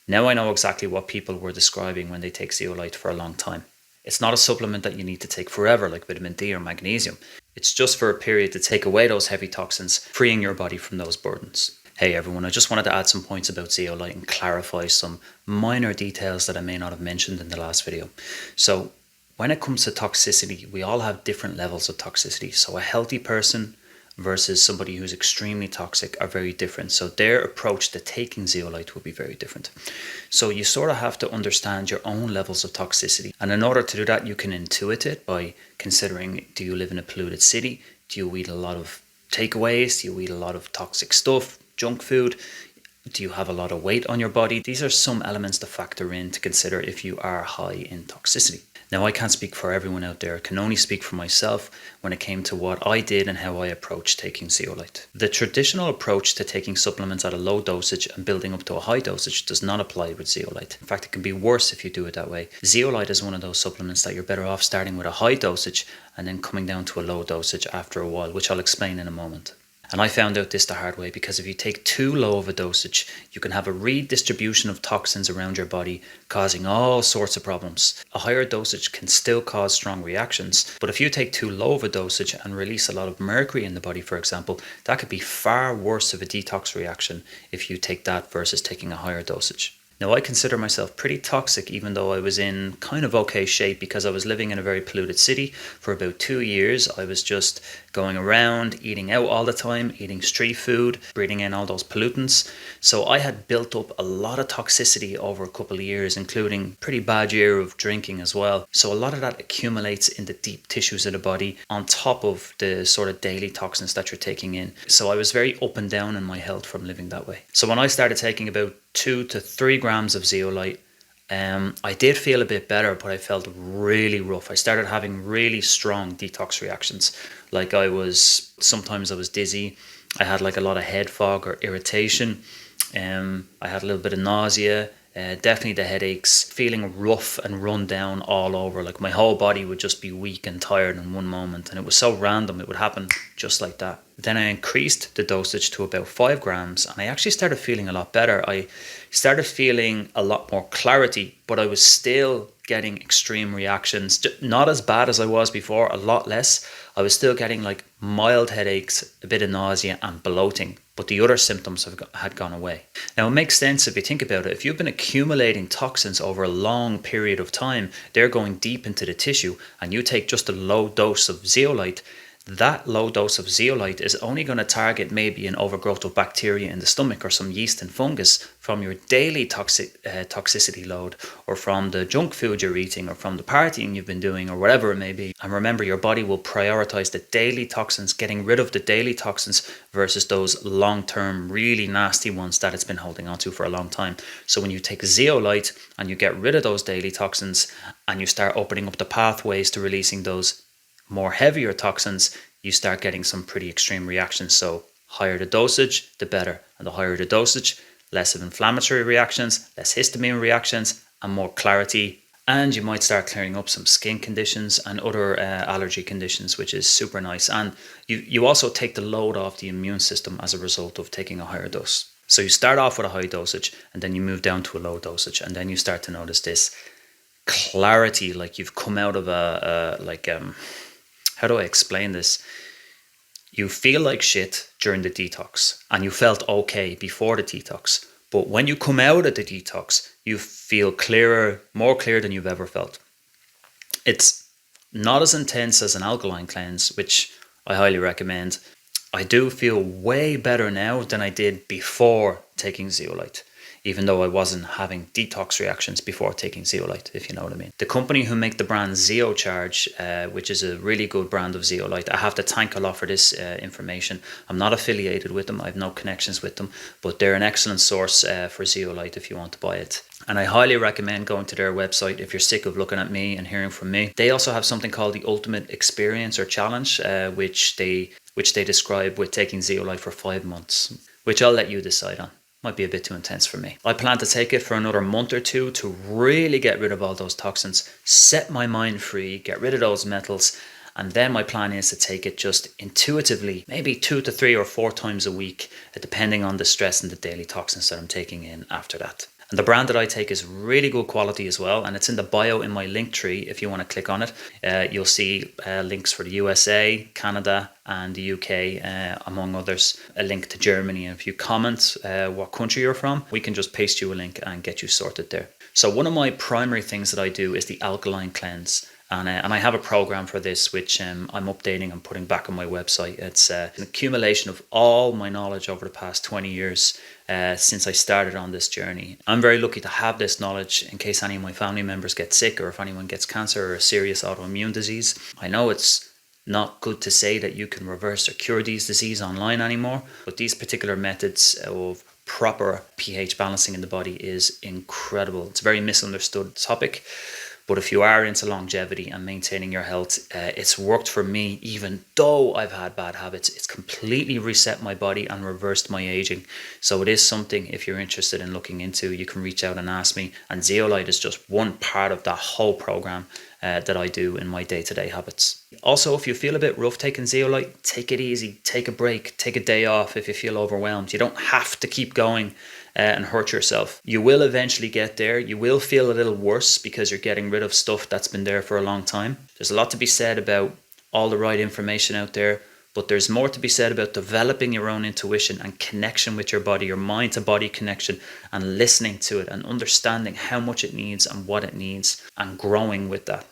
Now I know exactly what people were describing when they take zeolite for a long time. It's not a supplement that you need to take forever like vitamin D or magnesium. It's just for a period to take away those heavy toxins, freeing your body from those burdens. Hey everyone, I just wanted to add some points about zeolite and clarify some minor details that I may not have mentioned in the last video. So when it comes to toxicity, we all have different levels of toxicity. So a healthy person versus somebody who's extremely toxic are very different. So their approach to taking zeolite will be very different. So you sort of have to understand your own levels of toxicity. And in order to do that, you can intuit it by considering, do you live in a polluted city? Do you eat a lot of takeaways? Do you eat a lot of toxic stuff, junk food? Do you have a lot of weight on your body? These are some elements to factor in to consider if you are high in toxicity. Now, I can't speak for everyone out there. I can only speak for myself when it came to what I did and how I approached taking zeolite. The traditional approach to taking supplements at a low dosage and building up to a high dosage does not apply with zeolite. In fact, it can be worse if you do it that way. Zeolite is one of those supplements that you're better off starting with a high dosage and then coming down to a low dosage after a while, which I'll explain in a moment. And I found out this the hard way, because if you take too low of a dosage, you can have a redistribution of toxins around your body, causing all sorts of problems. A higher dosage can still cause strong reactions, but if you take too low of a dosage and release a lot of mercury in the body, for example, that could be far worse of a detox reaction if you take that versus taking a higher dosage. Now, I consider myself pretty toxic, even though I was in kind of okay shape, because I was living in a very polluted city for about 2 years. I was just going around, eating out all the time, eating street food, breathing in all those pollutants. So I had built up a lot of toxicity over a couple of years, including a pretty bad year of drinking as well. So a lot of that accumulates in the deep tissues of the body on top of the sort of daily toxins that you're taking in. So I was very up and down in my health from living that way. So when I started taking about 2 to 3 grams of zeolite, I did feel a bit better, but I felt really rough. I started having really strong detox reactions. Like sometimes I was dizzy. I had like a lot of head fog or irritation. I had a little bit of nausea. Definitely the headaches, feeling rough and run down all over. Like my whole body would just be weak and tired in one moment, and it was so random. It would happen just like that. Then I increased the dosage to about 5 grams, and I actually started feeling a lot better. I started feeling a lot more clarity, but I was still getting extreme reactions. Not as bad as I was before, a lot less. I was still getting like mild headaches, a bit of nausea and bloating, but the other symptoms had gone away. Now, it makes sense if you think about it. If you've been accumulating toxins over a long period of time, they're going deep into the tissue, and you take just a low dose of zeolite, that low dose of zeolite is only going to target maybe an overgrowth of bacteria in the stomach or some yeast and fungus from your daily toxicity load, or from the junk food you're eating, or from the partying you've been doing, or whatever it may be. And remember, your body will prioritize the daily toxins, getting rid of the daily toxins versus those long-term, really nasty ones that it's been holding on to for a long time. So when you take zeolite and you get rid of those daily toxins and you start opening up the pathways to releasing those more heavier toxins, you start getting some pretty extreme reactions. So higher the dosage, the better. And the higher the dosage, less of inflammatory reactions, less histamine reactions, and more clarity. And you might start clearing up some skin conditions and other allergy conditions, which is super nice. And you also take the load off the immune system as a result of taking a higher dose. So you start off with a high dosage, and then you move down to a low dosage, and then you start to notice this clarity, like you've come out of how do I explain this? You feel like shit during the detox, and you felt okay before the detox. But when you come out of the detox, you feel clearer, more clear than you've ever felt. It's not as intense as an alkaline cleanse, which I highly recommend. I do feel way better now than I did before taking zeolite, even though I wasn't having detox reactions before taking zeolite, if you know what I mean. The company who make the brand Zeocharge, which is a really good brand of zeolite, I have to thank a lot for this information. I'm not affiliated with them, I have no connections with them, but they're an excellent source for zeolite if you want to buy it. And I highly recommend going to their website if you're sick of looking at me and hearing from me. They also have something called the Ultimate Experience or Challenge, which they describe with taking zeolite for 5 months, which I'll let you decide on. Might be a bit too intense for me. I plan to take it for another month or two to really get rid of all those toxins, set my mind free, get rid of those metals, and then my plan is to take it just intuitively, maybe 2 to 3 or 4 times a week, depending on the stress and the daily toxins that I'm taking in after that. And the brand that I take is really good quality as well. And it's in the bio in my link tree. If you want to click on it, you'll see links for the USA, Canada, and the UK, among others. A link to Germany. And if you comment what country you're from, we can just paste you a link and get you sorted there. So one of my primary things that I do is the alkaline cleanse. And I have a program for this, which I'm updating and putting back on my website. It's an accumulation of all my knowledge over the past 20 years since I started on this journey. I'm very lucky to have this knowledge in case any of my family members get sick, or if anyone gets cancer or a serious autoimmune disease. I know it's not good to say that you can reverse or cure these diseases online anymore, but these particular methods of proper pH balancing in the body is incredible. It's a very misunderstood topic. But if you are into longevity and maintaining your health, it's worked for me, even though I've had bad habits. It's completely reset my body and reversed my aging. So it is something, if you're interested in looking into, you can reach out and ask me. And Zeolite is just one part of that whole program that I do in my day-to-day habits. Also, if you feel a bit rough taking Zeolite, take it easy, take a break, take a day off if you feel overwhelmed. You don't have to keep going and hurt yourself. You will eventually get there. You will feel a little worse because you're getting rid of stuff that's been there for a long time. There's a lot to be said about all the right information out there, but there's more to be said about developing your own intuition and connection with your body, your mind to body connection, and listening to it and understanding how much it needs and what it needs and growing with that.